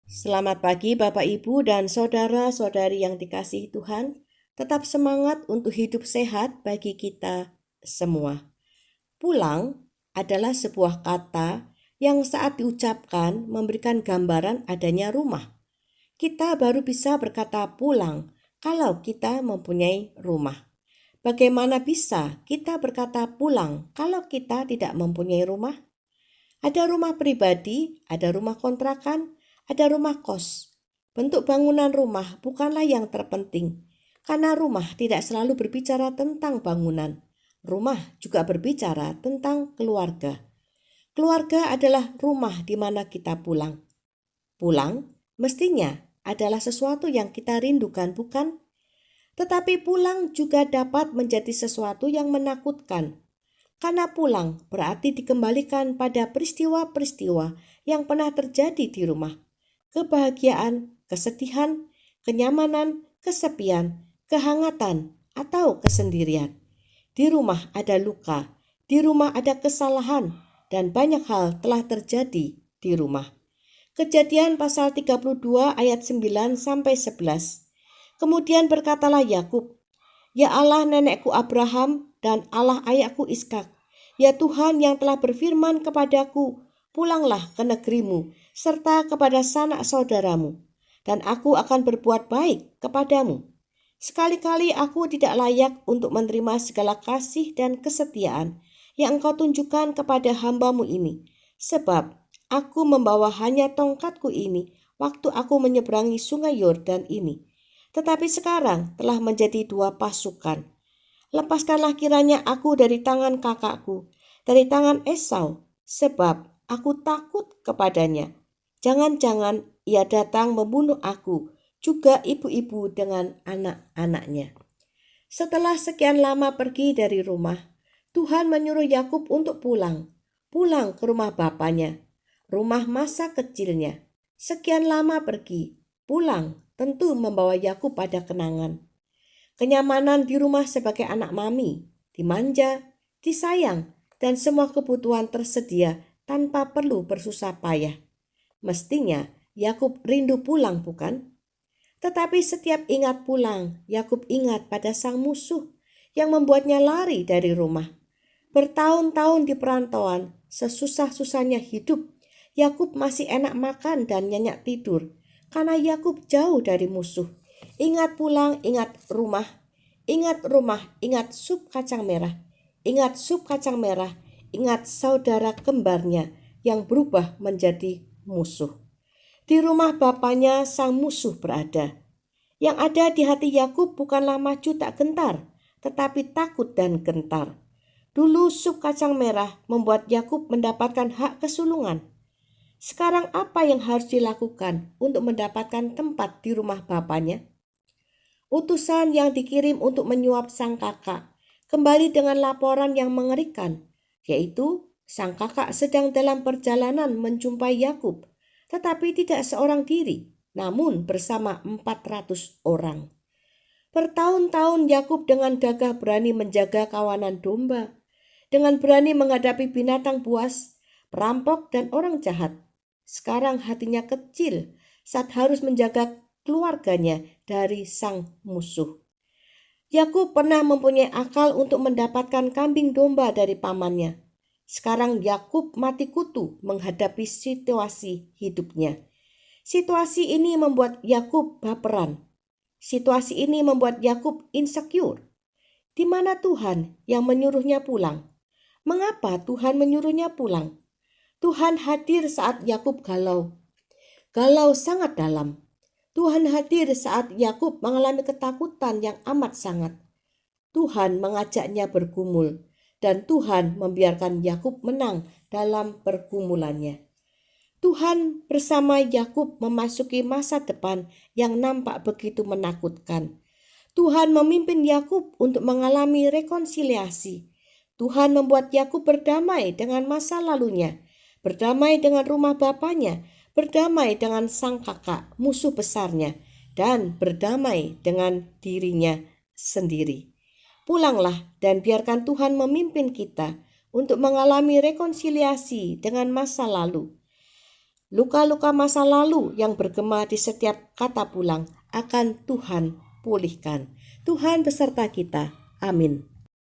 Selamat pagi Bapak Ibu dan saudara-saudari yang dikasihi Tuhan. Tetap semangat untuk hidup sehat bagi kita semua. Pulang adalah sebuah kata yang saat diucapkan memberikan gambaran adanya rumah. Kita baru bisa berkata pulang kalau kita mempunyai rumah. Bagaimana bisa kita berkata pulang kalau kita tidak mempunyai rumah? Ada rumah pribadi, ada rumah kontrakan, ada rumah kos. Bentuk bangunan rumah bukanlah yang terpenting, karena rumah tidak selalu berbicara tentang bangunan. Rumah juga berbicara tentang keluarga. Keluarga adalah rumah di mana kita pulang. Pulang mestinya adalah sesuatu yang kita rindukan, bukan? Tetapi pulang juga dapat menjadi sesuatu yang menakutkan. Karena pulang berarti dikembalikan pada peristiwa-peristiwa yang pernah terjadi di rumah. Kebahagiaan, kesedihan, kenyamanan, kesepian, kehangatan, atau kesendirian. Di rumah ada luka, di rumah ada kesalahan, dan banyak hal telah terjadi di rumah. Kejadian pasal 32 ayat 9 sampai 11. Kemudian berkatalah Yakub, "Ya Allah nenekku Abraham dan Allah ayahku Ishak, ya Tuhan yang telah berfirman kepadaku, pulanglah ke negerimu serta kepada sanak saudaramu, dan aku akan berbuat baik kepadamu. Sekali-kali aku tidak layak untuk menerima segala kasih dan kesetiaan yang engkau tunjukkan kepada hambamu ini, sebab aku membawa hanya tongkatku ini waktu aku menyeberangi sungai Yordan ini. Tetapi sekarang telah menjadi dua pasukan. Lepaskanlah kiranya aku dari tangan kakakku, dari tangan Esau, sebab aku takut kepadanya. Jangan-jangan ia datang membunuh aku, juga ibu-ibu dengan anak-anaknya." Setelah sekian lama pergi dari rumah, Tuhan menyuruh Yakub untuk pulang ke rumah bapaknya, rumah masa kecilnya. Sekian lama pergi, pulang tentu membawa Yakub pada kenangan. Kenyamanan di rumah sebagai anak mami, dimanja, disayang, dan semua kebutuhan tersedia tanpa perlu bersusah payah. Mestinya Yakub rindu pulang, bukan? Tetapi setiap ingat pulang, Yakub ingat pada sang musuh yang membuatnya lari dari rumah. Bertahun-tahun di perantauan, sesusah-susahnya hidup, Yakub masih enak makan dan nyenyak tidur karena Yakub jauh dari musuh. Ingat pulang, ingat rumah, ingat sup kacang merah, ingat sup kacang merah, ingat saudara kembarnya yang berubah menjadi musuh. Di rumah bapaknya sang musuh berada. Yang ada di hati Yakub bukanlah maju tak gentar, tetapi takut dan gentar. Dulu sup kacang merah membuat Yakub mendapatkan hak kesulungan. Sekarang apa yang harus dilakukan untuk mendapatkan tempat di rumah bapaknya? Utusan yang dikirim untuk menyuap sang kakak kembali dengan laporan yang mengerikan, yaitu sang kakak sedang dalam perjalanan menjumpai Yakub, tetapi tidak seorang diri, namun bersama 400 orang. Bertahun-tahun Yakub dengan gagah berani menjaga kawanan domba, dengan berani menghadapi binatang buas, perampok, dan orang jahat. Sekarang hatinya kecil saat harus menjaga keluarganya dari sang musuh. Yakub pernah mempunyai akal untuk mendapatkan kambing domba dari pamannya. Sekarang Yakub mati kutu menghadapi situasi hidupnya. Situasi ini membuat Yakub baperan. Situasi ini membuat Yakub insecure. Di mana Tuhan yang menyuruhnya pulang? Mengapa Tuhan menyuruhnya pulang? Tuhan hadir saat Yakub galau. Galau sangat dalam. Tuhan hadir saat Yakub mengalami ketakutan yang amat sangat. Tuhan mengajaknya bergumul dan Tuhan membiarkan Yakub menang dalam pergumulannya. Tuhan bersama Yakub memasuki masa depan yang nampak begitu menakutkan. Tuhan memimpin Yakub untuk mengalami rekonsiliasi. Tuhan membuat Yakub berdamai dengan masa lalunya, berdamai dengan rumah bapaknya, berdamai dengan sang kakak, musuh besarnya, dan berdamai dengan dirinya sendiri. Pulanglah dan biarkan Tuhan memimpin kita untuk mengalami rekonsiliasi dengan masa lalu. Luka-luka masa lalu yang bergema di setiap kata pulang akan Tuhan pulihkan. Tuhan beserta kita. Amin.